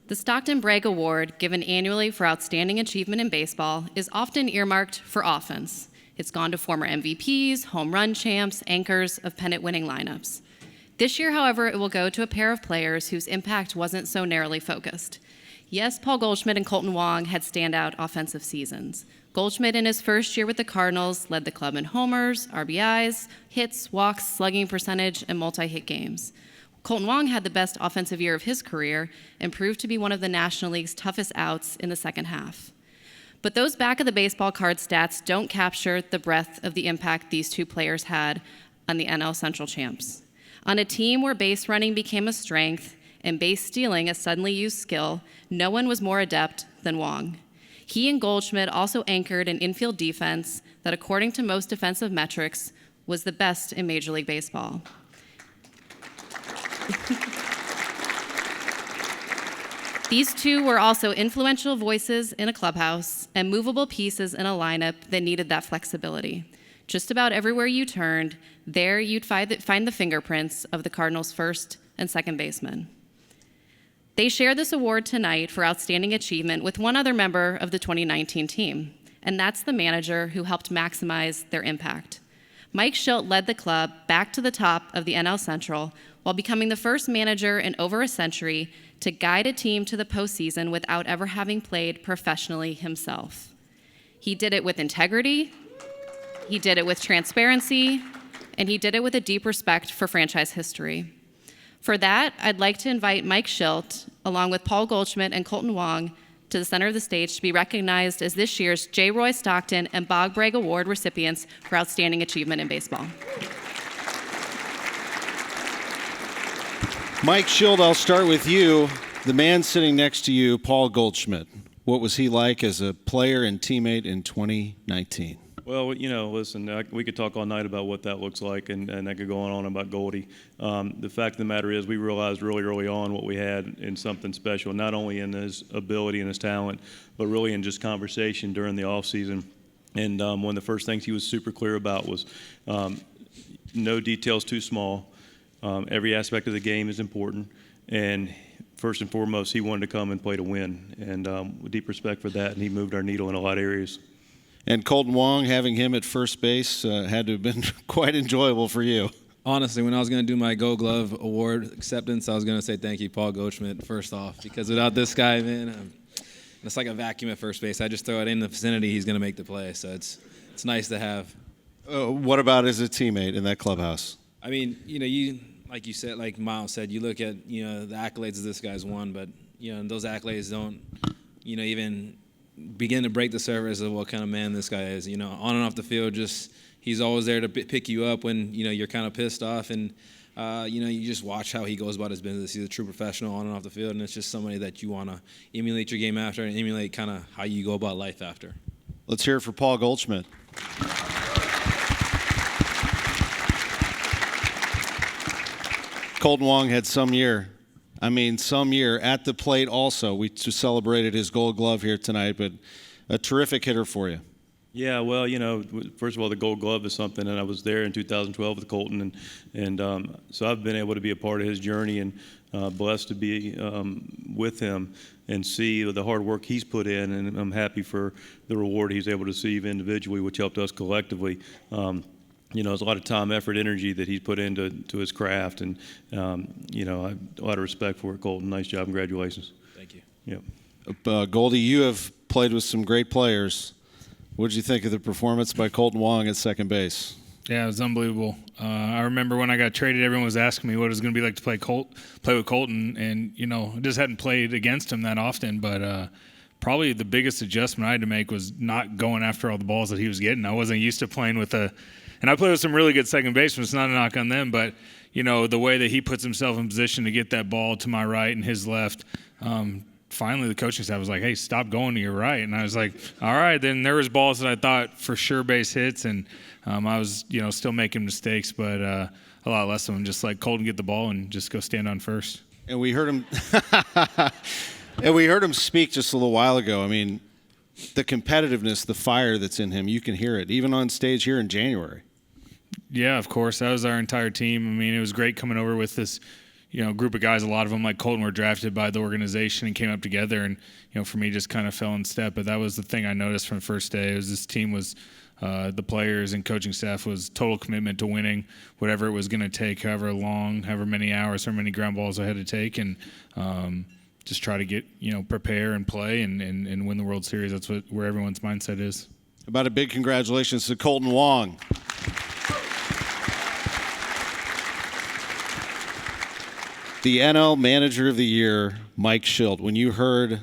The Stockton-Broeg Award, given annually for outstanding achievement in baseball, is often earmarked for offense. It's gone to former MVPs, home run champs, anchors of pennant-winning lineups. This year, however, it will go to a pair of players whose impact wasn't so narrowly focused. Yes, Paul Goldschmidt and Kolten Wong had standout offensive seasons. Goldschmidt, in his first year with the Cardinals, led the club in homers, RBIs, hits, walks, slugging percentage, and multi-hit games. Kolten Wong had the best offensive year of his career and proved to be one of the National League's toughest outs in the second half. But those back-of-the-baseball card stats don't capture the breadth of the impact these two players had on the NL Central champs. On a team where base running became a strength and base stealing a suddenly used skill, no one was more adept than Wong. He and Goldschmidt also anchored an infield defense that, according to most defensive metrics, was the best in Major League Baseball. These two were also influential voices in a clubhouse and movable pieces in a lineup that needed that flexibility. Just about everywhere you turned, there you'd find the fingerprints of the Cardinals' first and second baseman. They share this award tonight for outstanding achievement with one other member of the 2019 team, and that's the manager who helped maximize their impact. Mike Shildt led the club back to the top of the NL Central while becoming the first manager in over a century to guide a team to the postseason without ever having played professionally himself. He did it with integrity, he did it with transparency, and he did it with a deep respect for franchise history. For that, I'd like to invite Mike Shildt, along with Paul Goldschmidt and Kolten Wong, to the center of the stage to be recognized as this year's J.Roy Stockton and Broeg Award recipients for outstanding achievement in baseball. Mike Shildt, I'll start with you. The man sitting next to you, Paul Goldschmidt. What was he like as a player and teammate in 2019? Well, you know, listen, we could talk all night about what that looks like, and I could go on about Goldie. The fact of the matter is we realized really early on what we had in something special, not only in his ability and his talent, but really in just conversation during the offseason. And one of the first things he was super clear about was no details too small. Every aspect of the game is important, and first and foremost, he wanted to come and play to win, and with deep respect for that, and he moved our needle in a lot of areas. And Kolten Wong, having him at first base had to have been quite enjoyable for you. Honestly, when I was going to do my Gold Glove award acceptance, I was going to say thank you, Paul Goldschmidt, first off, because without this guy, man, it's like a vacuum at first base. I just throw it in the vicinity, he's going to make the play, so it's nice to have. What about as a teammate in that clubhouse? I mean, you like you said, like Miles said, you look at the accolades that this guy's won, but those accolades don't even begin to break the surface of what kind of man this guy is. On and off the field, just he's always there to pick you up when you're kind of pissed off, and you just watch how he goes about his business. He's a true professional on and off the field, and it's just somebody that you want to emulate your game after and emulate kind of how you go about life after. Let's hear it for Paul Goldschmidt. Kolten Wong had some year at the plate also. We just celebrated his Gold Glove here tonight, but a terrific hitter for you. Yeah, well, first of all, the Gold Glove is something, and I was there in 2012 with Kolten, and so I've been able to be a part of his journey and blessed to be with him and see the hard work he's put in, and I'm happy for the reward he's able to receive individually, which helped us collectively. There's a lot of time, effort, energy that he's put into his craft, and I have a lot of respect for it, Kolten. Nice job, and congratulations. Thank you. Yep. Goldie, you have played with some great players. What did you think of the performance by Kolten Wong at second base? Yeah, it was unbelievable. I remember when I got traded, everyone was asking me what it was going to be like to play with Kolten, and I just hadn't played against him that often, but probably the biggest adjustment I had to make was not going after all the balls that he was getting. I wasn't used to playing with and I played with some really good second basemen. It's not a knock on them, but the way that he puts himself in position to get that ball to my right and his left. Finally, the coaching staff was like, "Hey, stop going to your right," and I was like, "All right." Then there was balls that I thought for sure base hits, and I was still making mistakes, but a lot less of them. Just like Kolten, get the ball and just go stand on first. And we heard him. And we heard him speak just a little while ago. I mean, the competitiveness, the fire that's in him, you can hear it, even on stage here in January. Yeah, of course. That was our entire team. I mean, it was great coming over with this, group of guys, a lot of them like Kolten were drafted by the organization and came up together, and for me just kind of fell in step. But that was the thing I noticed from the first day. It was this team was the players and coaching staff was total commitment to winning whatever it was going to take, however long, however many hours, however many ground balls I had to take, and just try to get prepare and play and win the World Series. That's where everyone's mindset is. About a big congratulations to Kolten Wong. The NL Manager of the Year, Mike Shildt. When you heard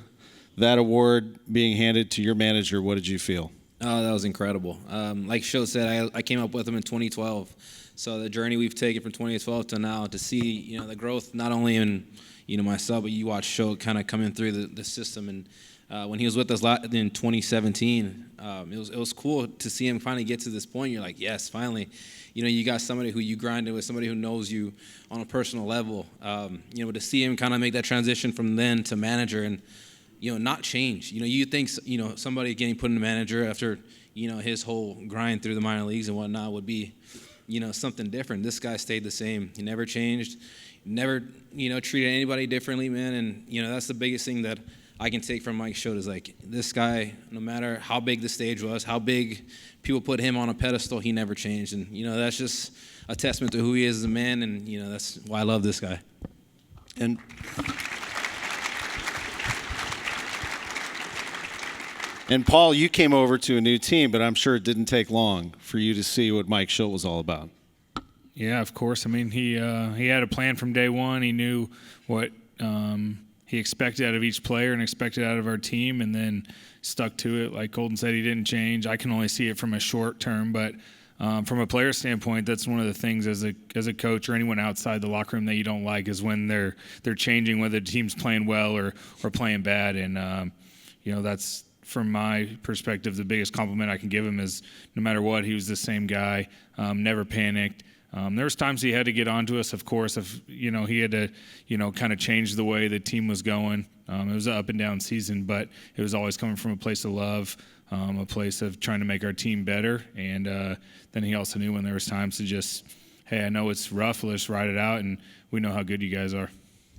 that award being handed to your manager, what did you feel? Oh, that was incredible. Like Shildt said, I came up with him in 2012. So the journey we've taken from 2012 to now, to see the growth not only in myself, but you watch Shildt kind of coming through the system. And when he was with us in 2017, it was cool to see him finally get to this point. You're like, yes, finally. You got somebody who you grinded with, somebody who knows you on a personal level. To see him kind of make that transition from then to manager and, not change. You think, somebody getting put in a manager after, his whole grind through the minor leagues and whatnot would be, something different. This guy stayed the same. He never changed, never, treated anybody differently, man. And, that's the biggest thing that I can take from Mike Shildt is like, this guy, no matter how big the stage was, how big people put him on a pedestal, he never changed. And, that's just a testament to who he is as a man. And, that's why I love this guy. And Paul, you came over to a new team, but I'm sure it didn't take long for you to see what Mike Shildt was all about. Yeah, of course. I mean, he had a plan from day one. He knew what he expected out of each player and expected out of our team, and then stuck to it. Like Kolten said, he didn't change. I can only see it from a short term, but from a player standpoint, that's one of the things as a coach or anyone outside the locker room that you don't like is when they're changing, whether the team's playing well or playing bad. And that's, from my perspective, the biggest compliment I can give him is no matter what, he was the same guy, never panicked. There was times he had to get onto us, of course. He had to, kind of change the way the team was going. It was an up and down season, but it was always coming from a place of love, a place of trying to make our team better. And then he also knew when there was times to just, hey, I know it's rough, let's ride it out, and we know how good you guys are.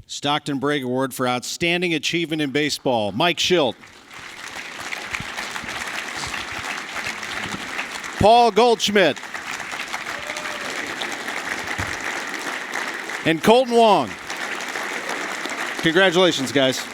Stockton-Broeg Award for Outstanding Achievement in Baseball, Mike Shildt. Paul Goldschmidt. And Kolten Wong. Congratulations, guys.